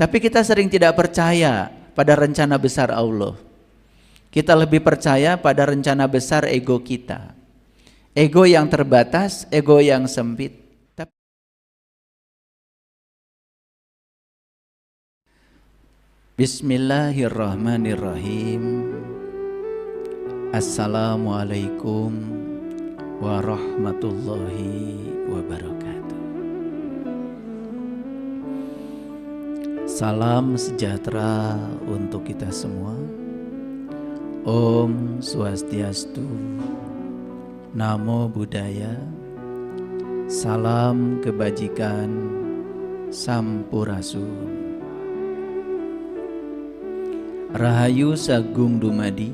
Tapi kita sering tidak percaya pada rencana besar Allah. Kita lebih percaya pada rencana besar ego kita. Ego yang terbatas, ego yang sempit. Bismillahirrahmanirrahim. Assalamualaikum warahmatullahi wabarakatuh. Salam sejahtera untuk kita semua. Om Swastiastu, Namo Buddhaya, salam kebajikan, Sampurasun. Rahayu Sagung Dumadi.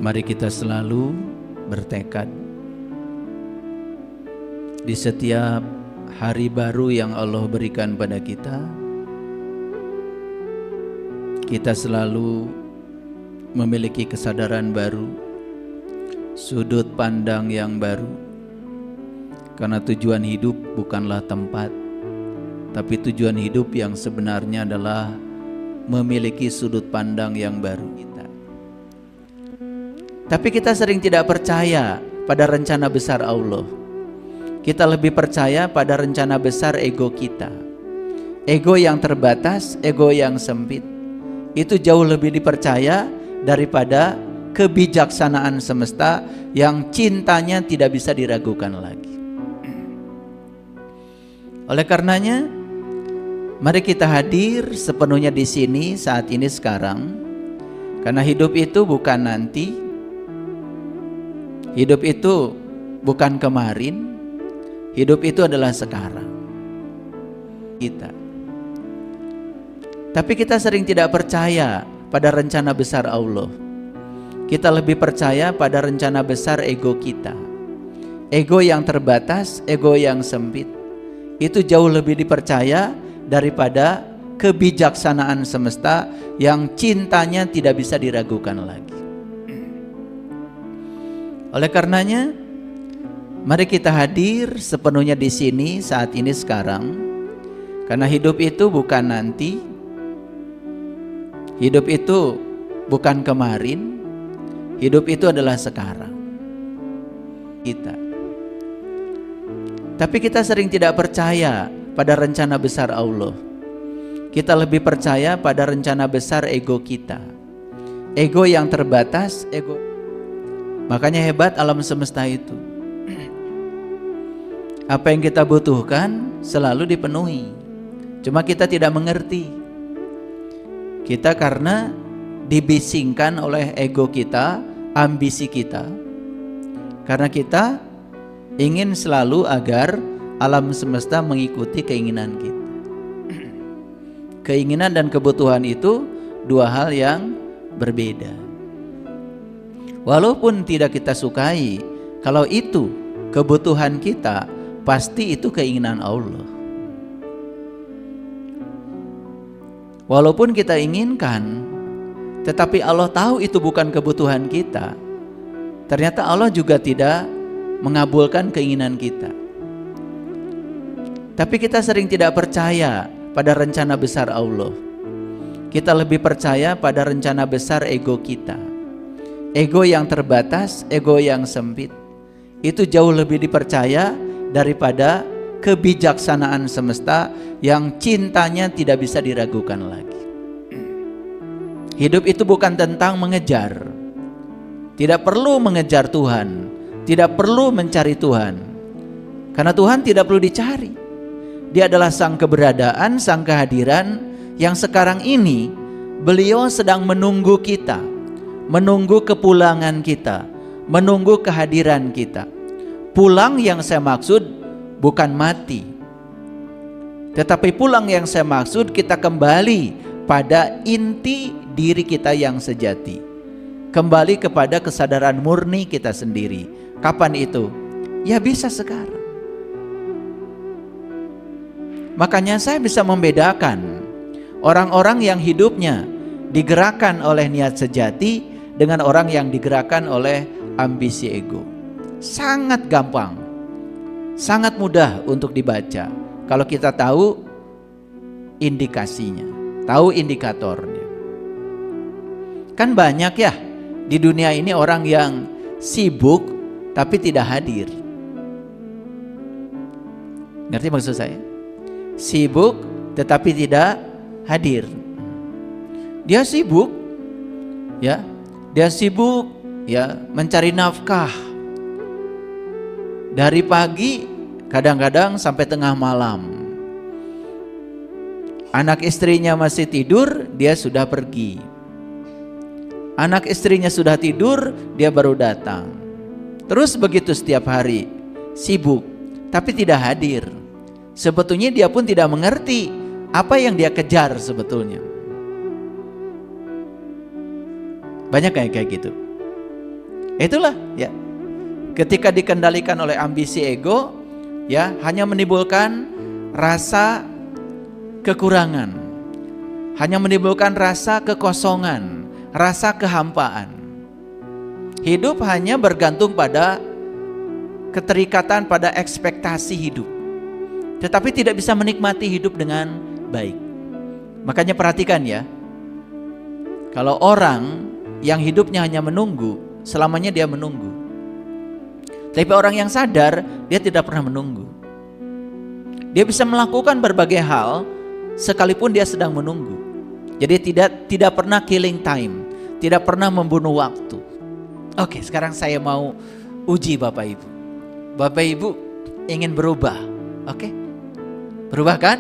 Mari kita selalu bertekad di setiap hari baru yang Allah berikan pada kita, kita selalu memiliki kesadaran baru, sudut pandang yang baru. Karena tujuan hidup bukanlah tempat, tapi tujuan hidup yang sebenarnya adalah memiliki sudut pandang yang baru kita. Tapi kita sering tidak percaya pada rencana besar Allah. Kita lebih percaya pada rencana besar ego kita. Ego yang terbatas, ego yang sempit. Itu jauh lebih dipercaya daripada kebijaksanaan semesta yang cintanya tidak bisa diragukan lagi. Oleh karenanya, mari kita hadir sepenuhnya di sini saat ini sekarang. Karena hidup itu bukan nanti. Hidup itu bukan kemarin. Hidup itu adalah sekarang. Kita. Tapi kita sering tidak percaya pada rencana besar Allah. Kita lebih percaya pada rencana besar ego kita. Ego yang terbatas, ego yang sempit. Itu jauh lebih dipercaya daripada kebijaksanaan semesta yang cintanya tidak bisa diragukan lagi. Oleh karenanya, mari kita hadir sepenuhnya di sini saat ini sekarang. Karena hidup itu bukan nanti. Hidup itu bukan kemarin. Hidup itu adalah sekarang. Kita. Tapi kita sering tidak percaya pada rencana besar Allah. Kita lebih percaya pada rencana besar ego kita. Ego yang terbatas, ego. Makanya hebat alam semesta itu. Apa yang kita butuhkan selalu dipenuhi. Cuma kita tidak mengerti. Kita karena dibisingkan oleh ego kita, ambisi kita. Karena kita ingin selalu agar alam semesta mengikuti keinginan kita. Keinginan dan kebutuhan itu dua hal yang berbeda. Walaupun tidak kita sukai, kalau itu kebutuhan kita, pasti itu keinginan Allah. Walaupun kita inginkan, tetapi Allah tahu itu bukan kebutuhan kita. Ternyata Allah juga tidak mengabulkan keinginan kita. Tapi kita sering tidak percaya pada rencana besar Allah. Kita lebih percaya pada rencana besar ego kita. Ego yang terbatas, ego yang sempit. Itu jauh lebih dipercaya daripada kebijaksanaan semesta yang cintanya tidak bisa diragukan lagi. Hidup itu bukan tentang mengejar. Tidak perlu mengejar Tuhan. Tidak perlu mencari Tuhan. Karena Tuhan tidak perlu dicari. Dia adalah sang keberadaan, sang kehadiran yang sekarang ini beliau sedang menunggu kita. Menunggu kepulangan kita. Menunggu kehadiran kita. Pulang yang saya maksud bukan mati. Tetapi pulang yang saya maksud kita kembali pada inti diri kita yang sejati. Kembali kepada kesadaran murni kita sendiri. Kapan itu? Ya bisa sekarang. Makanya saya bisa membedakan orang-orang yang hidupnya digerakkan oleh niat sejati dengan orang yang digerakkan oleh ambisi ego. Sangat gampang, sangat mudah untuk dibaca. kalau kita tahu indikasinya, tahu indikatornya. Kan banyak ya di dunia ini orang yang sibuk tapi tidak hadir. Ngerti maksud saya? Sibuk tetapi tidak hadir. Dia sibuk ya, mencari nafkah dari pagi kadang-kadang sampai tengah malam. Anak istrinya masih tidur, dia sudah pergi. Anak istrinya sudah tidur, dia baru datang. Terus begitu setiap hari, sibuk tapi tidak hadir. Sebetulnya dia pun tidak mengerti apa yang dia kejar sebetulnya. Banyak kayak gitu. Itulah ya. Ketika dikendalikan oleh ambisi ego, ya, hanya menimbulkan rasa kekurangan. Hanya menimbulkan rasa kekosongan, rasa kehampaan. Hidup hanya bergantung pada keterikatan pada ekspektasi hidup. Tetapi tidak bisa menikmati hidup dengan baik. Makanya perhatikan ya. Kalau orang yang hidupnya hanya menunggu, selamanya dia menunggu. Tapi orang yang sadar, dia tidak pernah menunggu. Dia bisa melakukan berbagai hal sekalipun dia sedang menunggu. Jadi tidak pernah killing time, tidak pernah membunuh waktu. Oke, sekarang saya mau uji Bapak Ibu. Bapak Ibu ingin berubah, oke? Berubah kan?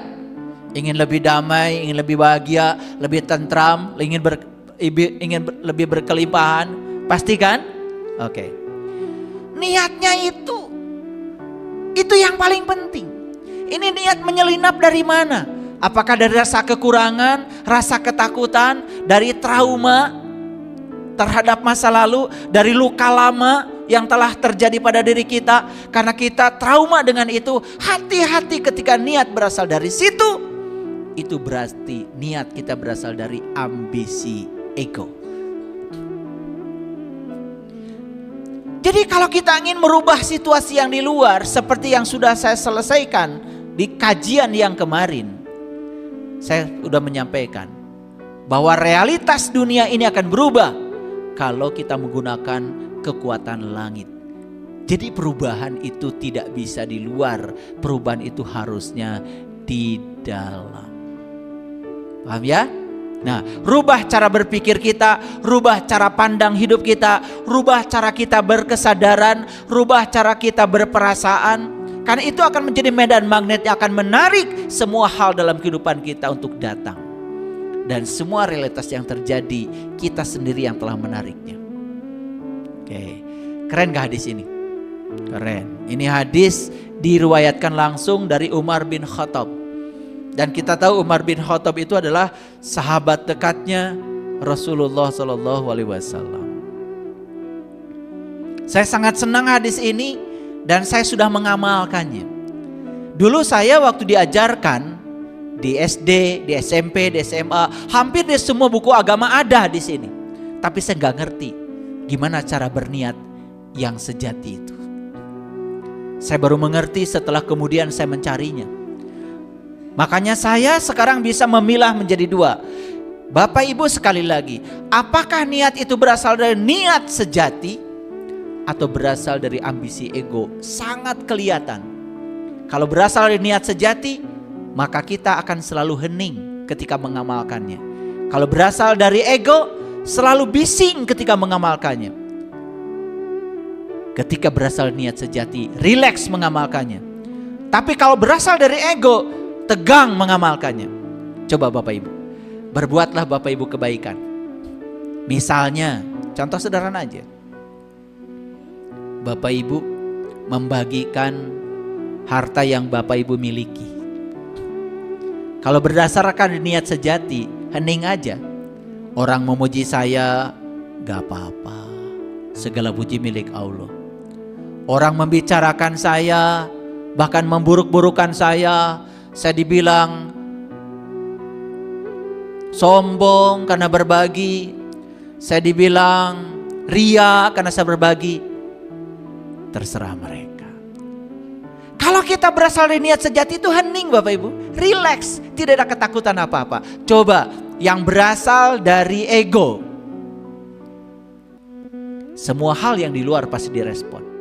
Ingin lebih damai, ingin lebih bahagia, lebih tentram, ingin lebih berkelimpahan, pasti kan? Oke. Niatnya itu yang paling penting. Ini niat menyelinap dari mana? Apakah dari rasa kekurangan, rasa ketakutan, dari trauma terhadap masa lalu, dari luka lama yang telah terjadi pada diri kita? Karena kita trauma dengan itu, hati-hati ketika niat berasal dari situ. Itu berarti niat kita berasal dari ambisi ego. Jadi kalau kita ingin merubah situasi yang di luar, seperti yang sudah saya selesaikan di kajian yang kemarin, saya sudah menyampaikan bahwa realitas dunia ini akan berubah kalau kita menggunakan kekuatan langit. Jadi perubahan itu tidak bisa di luar, perubahan itu harusnya di dalam. Paham ya? Nah, rubah cara berpikir kita, rubah cara pandang hidup kita, rubah cara kita berkesadaran, rubah cara kita berperasaan. Karena itu akan menjadi medan magnet yang akan menarik semua hal dalam kehidupan kita untuk datang. Dan semua realitas yang terjadi, kita sendiri yang telah menariknya. Oke, keren gak hadis ini? Keren. Ini hadis diriwayatkan langsung dari Umar bin Khattab. Dan kita tahu Umar bin Khattab itu adalah sahabat dekatnya Rasulullah SAW. Saya sangat senang hadis ini dan saya sudah mengamalkannya. Dulu saya waktu diajarkan di SD, di SMP, di SMA, hampir di semua buku agama ada di sini. Tapi saya nggak ngerti gimana cara berniat yang sejati itu. Saya baru mengerti setelah kemudian saya mencarinya. Makanya saya sekarang bisa memilah menjadi dua. Bapak Ibu sekali lagi, apakah niat itu berasal dari niat sejati atau berasal dari ambisi ego? Sangat kelihatan. Kalau berasal dari niat sejati, maka kita akan selalu hening ketika mengamalkannya. Kalau berasal dari ego, selalu bising ketika mengamalkannya. Ketika berasal dari niat sejati, rileks mengamalkannya. Tapi kalau berasal dari ego, tegang mengamalkannya. Coba Bapak Ibu, berbuatlah Bapak Ibu kebaikan. Misalnya, contoh sederhana aja. Bapak Ibu membagikan harta yang Bapak Ibu miliki. Kalau berdasarkan niat sejati, hening aja. Orang memuji saya, gak apa-apa. Segala puji milik Allah. Orang membicarakan saya, bahkan memburuk-burukan saya dibilang sombong karena berbagi. Saya dibilang ria karena saya berbagi. Terserah mereka. Kalau kita berasal dari niat sejati itu hening Bapak Ibu, relax, tidak ada ketakutan apa-apa. Coba yang berasal dari ego, semua hal yang di luar pasti direspon.